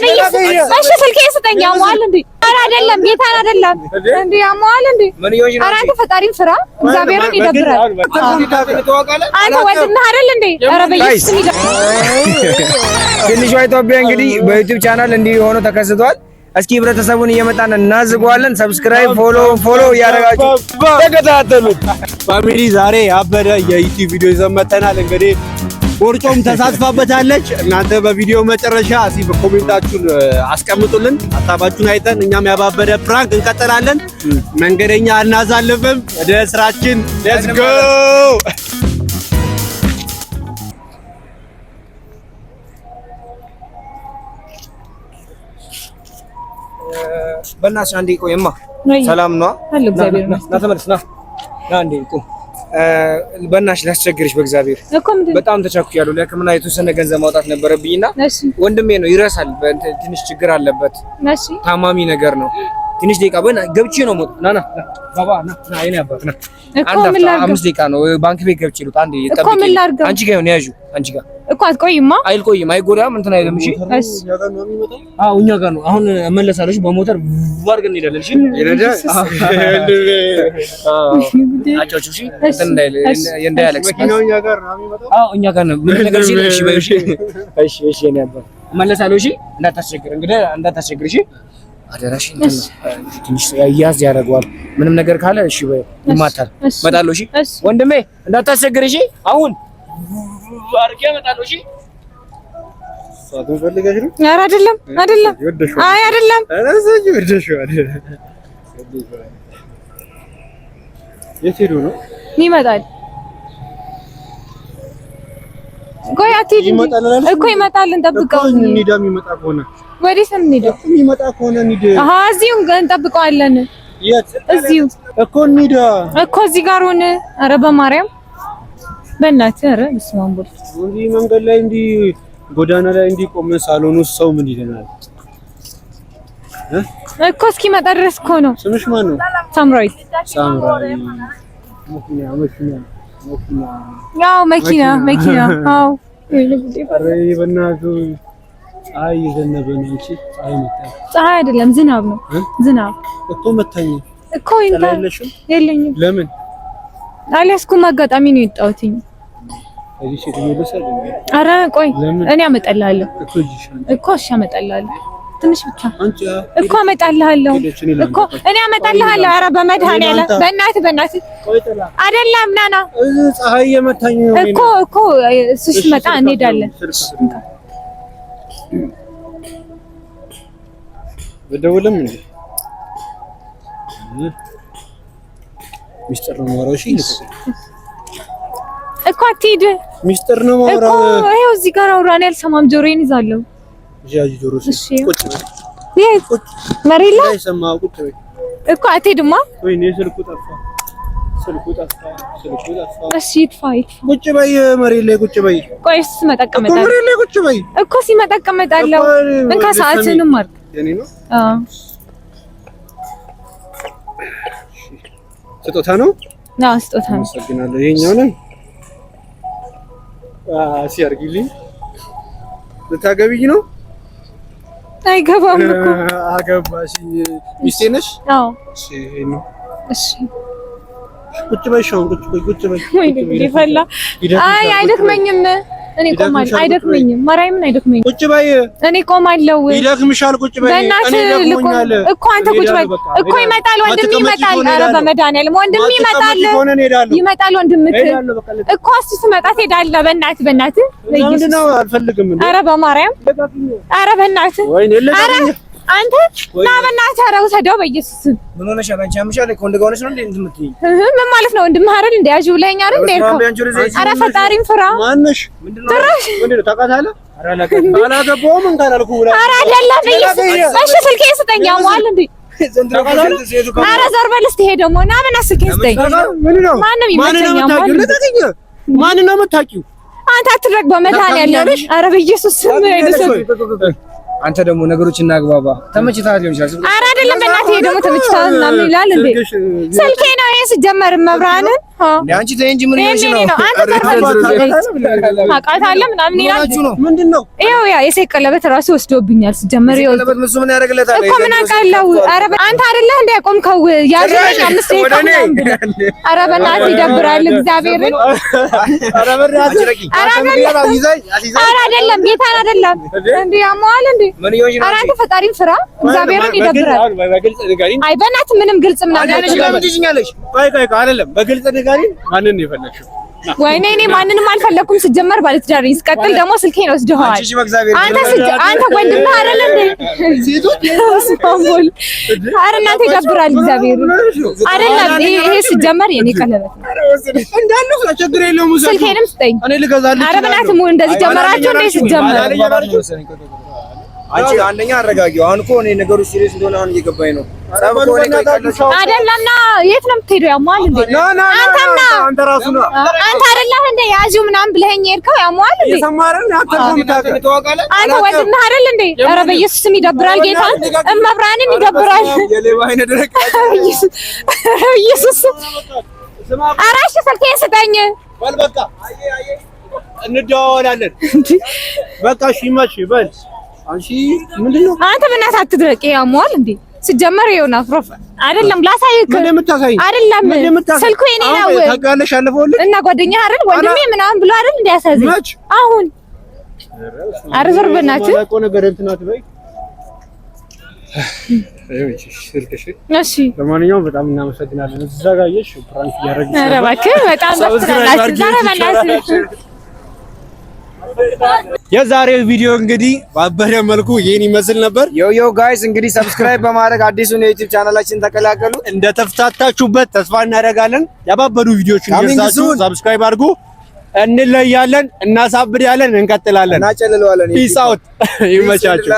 በኢየሱስ እሺ ስልኬ ስጠኝ ያሟል እንዴ ኧረ አይደለም ጌታን አይደለም እንዴ ያሟል እንዴ ኧረ አንተ ፈጣሪን ፍራ እግዚአብሔርን ይደብራል አንተ ወንድምህ አይደል እንዴ ኧረ በኢየሱስ ትንሿ ኢትዮጵያ እንግዲህ በዩቲዩብ ቻናል እንዲህ ሆኖ ተከስቷል። እስኪ ህብረተሰቡን እየመጣን እናዝጓለን። ሰብስክራይብ ፎሎ እያደረጋችሁ ተከታተሉት። ፋሚሊ ዛሬ ያበደ የዩቲዩብ ቪዲዮ ይዘን መጥተናል። እንግዲህ ቦርጮም ተሳትፋበታለች። እናንተ በቪዲዮ መጨረሻ እስኪ በኮሜንታችሁን አስቀምጡልን ሀሳባችሁን አይተን እኛም ያባበደ ፕራንክ እንቀጥላለን። መንገደኛ አናዛልፍም። ወደ ስራችን ሌትስ ጎ። በእናትሽ አንዴ ቆይማ። ሰላም ነው? ና ተመለስ። ና አንዴ ቆይ። በእናትሽ ላስቸግርሽ በእግዚአብሔር በጣም ተቸኩያለሁ። ለሕክምና የተወሰነ ገንዘብ ማውጣት ነበረብኝና ወንድሜ ነው ይረሳል። ትንሽ ችግር አለበት። ታማሚ ነገር ነው። ትንሽ ደቂቃ ገብቼ ነው ሞት ና ባባ ና አይኔ አባት ና አንድ 5 ደቂቃ ነው ባንክ ቤት ገብቼ ልውጣ። አንዴ ጠብቂ። አንቺ ጋር ነው ያዡ። አንቺ ጋር እኮ አትቆይማ። አይልቆይም፣ አይጎዳም፣ እንትን አይልም። እሺ አዎ እኛ ጋር ነው። አሁን እመለሳለሁ በሞተር ዋርገን እንሄዳለን። እሺ ይረዳ አጫውቹ። እሺ እንትን እንዳያለቅስ መኪናው እኛ ጋር ነው የሚመጣው። አዎ እኛ ጋር ነው። ምን ነገር ሲል እሺ በይ። እሺ እኔ አባ እመለሳለሁ። እሺ እንዳታስቸግር፣ እንግዲህ እንዳታስቸግር። እሺ አደራሽ እንትን ትንሽ ያዝ ያደርገዋል። ምንም ነገር ካለ እሺ በይ፣ ይማታል። እመጣለሁ። እሺ ወንድሜ እንዳታስቸግር። እሺ አሁን አርቄ እመጣለሁ። እሺ ሳቱ ፈልገሽ ነው? ኧረ አይደለም አይ አይደለም። ኧረ ሰጂ ወደሽዋል። የት ሄዶ ነው? ይመጣል። ቆይ አትሂድ እኮ ይመጣል። እንጠብቀው። እንሂዳ። የሚመጣ ከሆነ ወዴት ነው የምንሄደው? የሚመጣ ከሆነ እንሂድ። አሃ እዚሁ እንጠብቀዋለን። የት? እዚሁ እኮ እንሂዳ እኮ እዚህ ጋር ሆነ። ኧረ በማርያም በእናትህ ኧረ በስመ አብ ወልድ። እንዲህ መንገድ ላይ እንዲህ ጎዳና ላይ እንዲህ ቆመን ሳሎን ውስጥ ሰው ምን ይለናል እኮ እስኪመጣ ድረስ እኮ ነው። ስምሽ ማን ነው? ሳምራዊት። መኪና አዎ በእናትህ ፀሐይ እየዘነበ ነው እንጂ ፀሐይ መጣች። ፀሐይ አይደለም ዝናብ ነው። ዝናብ እኮ መታኝ እኮ ይንታል። የለኝም። ለምን አልያዝኩም? አጋጣሚ ነው የወጣሁት። እዚህ ሴት ይመለሳል። ኧረ ቆይ እኔ አመጣልሃለሁ እኮ እሺ አመጣልሃለሁ። ትንሽ ብቻ እኮ አመጣልሃለሁ እኮ እኔ አመጣልሃለሁ። ኧረ በመድኃኒዓለም በእናትህ አይደለም ናና ፀሐይ እየመታኝ ነው እኮ እሱ ሲመጣ እንሄዳለን። በደውልም እንዴ ሚስጥር ነው የማወራው። እሺ እኮ አትሂድ። ሚስጥር ነው የማወራው እኮ ይኸው እዚህ ጋር አውራ። እኔ አልሰማም፣ ጆሮዬን ይዛለሁ። እሺ ቁጭ በይ። መሬት ላይ አይሰማም። ቁጭ በይ እኮ አትሄድማ። ወይኔ ስልኩ ጠፋ። እሺ ይጥፋ። ቁጭ በይ መሬት ላይ ቁጭ በይ። ቆይ ሲመጣ እቀመጣለሁ። መሬት ላይ ቁጭ በይ እኮ ሲመጣ እቀመጣለሁ። እንካ ሰዓትህንም አድርግ። የኔ ነው? አዎ ስጦታ ነው? አዎ ስጦታ ነው። አመሰግናለሁ። ይሄኛው ነው ሲያርግልኝ። ልታገቢኝ ነው? አይገባም እኮ። አገባሽ። ሚስቴ ነሽ? አዎ። እሺ ነው። እሺ ቁጭ በይ። ሻውን ቁጭ በይ። ወይ ይፈላ። አይ አይደክመኝም። እኔ ቆማለሁ። አይደክመኝም። ማርያምን አይደክመኝም። ቁጭ በይ። እኔ ቆማለሁ። ይደክምሻል። ቁጭ በይ። እኔ ደክሞኛል እኮ። አንተ ቁጭ በይ እኮ። ይመጣል ወንድሜ ይመጣል። ኧረ በመድኃኒዓለም ወንድሜ ይመጣል። ይመጣል ወንድምህ እኮ። እሱ ሲመጣ ትሄዳለህ። በእናትህ ለምንድን ነው? አልፈልግም። ኧረ በማርያም ኧረ በእናትህ ኧረ አንተ ና በእናትህ ኧረ ውሰደው በኢየሱስ። ምን ሆነሽ? አንቺ አምሻለሁ። ከወንድ ጋር ሆነሽ ነው እንዴ የምትይኝ? ምን ማለት ነው? ወንድምህ አይደል እንደ ያዥው ብለኸኝ አይደል እንደ ያልከው? ኧረ ፈጣሪን ፍራ። ማነሽ? ምንድነው? ታውቃታለህ? አላገባሁም እንኳን አልኩህ። ኧረ አይደለም በኢየሱስ። እሺ ስልኬን ስጠኝ። ያሟል እንዴ? ኧረ ዘር በል እስኪ። ይሄ ደግሞ ና በእናትህ ስልኬን ስጠኝ። ማንም ይመቸኝ። ማንን ነው የምታውቂው? አንተ አትድረግ በመድኃኒዓለም። ኧረ በኢየሱስ ስም አንተ ደግሞ ነገሮችን እናግባባ። ተመችተሃል ሊሆን ይችላል። ኧረ አይደለም በእናትህ ይሄ ደግሞ ተመችቷል ምናምን ይላል እንዴ? ስልኬ ነው ይሄ ሲጀመር መብራንን አንቺ ተይ እንጂ ምን ይሆንሽ ነው? አንተ ታውቃታለህ ምናምን ይላል። ምንድነው? ይኸው ያ የሴት ቀለበት ራሱ ወስዶብኛል ሲጀመር። ይኸው ቀለበት ምን ያደርግለታል እኮ ምን አውቃለሁ። ኧረ አንተ አይደለህ እንደ ያቆምከው ያዘኝ 5 ደቂቃ ምናምን ብለህ። ኧረ በእናትህ ይደብራል እግዚአብሔርን። ኧረ አይደለም ጌታን አይደለም እንዴ ያሟል እንዴ። ኧረ አንተ ፈጣሪን ፍራ እግዚአብሔርን ይደብራል። አይ በእናትህ ምንም ግልጽ ምናምን አይደለም በግልጽ ንገሪ። ማንን ነው የፈለግሽው? ወይኔ እኔ ማንንም አልፈለኩም። ሲጀመር ባለትዳር ነኝ። ስቀጥል ደግሞ ስልኬን ወስደዋል። አንተ ወንድምህ አይደል እንዴ? ኧረ እናንተ ይደብራል እግዚአብሔር አይደለም። ይሄ ሲጀመር የኔ ቀለበት እንዳለው ችግር የለውም። ስልኬንም ስጠኝ። ኧረ በእናትህ እንደዚህ ጀመራችሁ እንዴ? ሲጀመር አንቺ አንደኛ አረጋጊው። አሁን እኮ እኔ ነገሩ ሲሪየስ እንደሆነ አሁን እየገባኝ ነው። አይደለምና የት ነው የምትሄደው? ያሟል እንዴ? አንተ ራሱ ነው አንተ አይደለህ እንዴ ያዚው ምናምን ብለኸኝ ሄድከው? ያሟል እንዴ? አንተ ወንድምህ አይደል እንዴ? ኧረ በኢየሱስ ስም ይደብራል። ጌታ እመብራንን ይደብራል። ኢየሱስ ኧረ እሺ ስልኬን ስጠኝ። በቃ እንደዋወላለን። በቃ እሺ ይመች በል። አንቺ ምንድነው? አንተ በእናትህ አትድረቅ። ያሟል እንዴ? ሲጀመር ይኸውና ፕሮፍ አይደለም ላሳይህ አይደለም ስልኩ የኔ ነው ታውቃለሽ። አለፈውልኝ እና ጓደኛህ አይደል ወንድሜ ምናምን ብሎ አይደል እንዲያሳዝኝ አሁን አርዘር በእናትህ ማቆ ነገር እንትናት በይ። እሺ ለማንኛውም በጣም እናመሰግናለን። እዛ ጋር እየሽ ፕራንክ እያደረግሽ ኧረ እባክህ በጣም በስራላችሁ ዛሬ በእናትህ የዛሬው ቪዲዮ እንግዲህ ባበረ መልኩ ይሄን ይመስል ነበር። ዮ ጋይስ እንግዲህ ሰብስክራይብ በማድረግ አዲሱን የዩቲዩብ ቻናላችንን ተቀላቀሉ። እንደተፍታታችሁበት ተስፋ እናደርጋለን። ያባበሩ ቪዲዮዎችን ይርሳችሁ፣ ሰብስክራይብ አድርጉ። እንለያለን፣ እናሳብዳለን፣ እንቀጥላለን፣ እናጨልለዋለን። ፒስ አውት። ይመቻችሁ።